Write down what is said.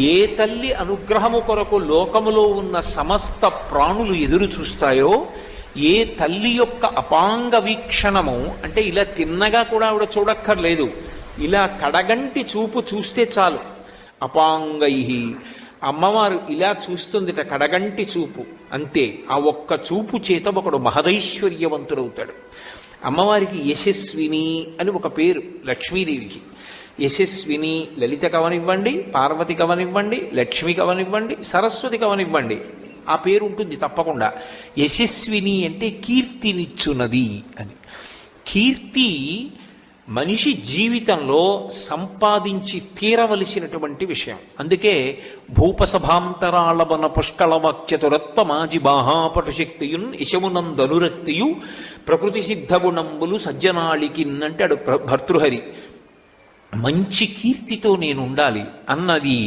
ఏ తల్లి అనుగ్రహము కొరకు లోకములో ఉన్న సమస్త ప్రాణులు ఎదురు చూస్తాయో, ఏ తల్లి యొక్క అపాంగ వీక్షణము అంటే ఇలా తిన్నగా కూడా ఆవిడ చూడక్కర్లేదు, ఇలా కడగంటి చూపు చూస్తే చాలు. అపాంగై, అమ్మవారు ఇలా చూస్తుందిట, కడగంటి చూపు అంతే. ఆ ఒక్క చూపు చేత ఒకడు మహదైశ్వర్యవంతుడవుతాడు. అమ్మవారికి యశస్విని అని ఒక పేరు లక్ష్మీదేవికి. యశస్విని లలిత కవనివ్వండి, పార్వతి కవనివ్వండి, లక్ష్మి కవనివ్వండి, సరస్వతి కవనివ్వండి, ఆ పేరు ఉంటుంది తప్పకుండా. యశస్విని అంటే కీర్తినిచ్చున్నది అని. కీర్తి మనిషి జీవితంలో సంపాదించి తీరవలసినటువంటి విషయం. అందుకే భూపసభాంతరాళవన పుష్కళవాక్యతురత్వమాజి బాహాపటుశక్తియున్ యశమునందనురక్తియు ప్రకృతి సిద్ధగుణంబులు సజ్జనాళికిన్ అంటాడు భర్తృహరి. మంచి కీర్తితో నేను ఉండాలి అన్నది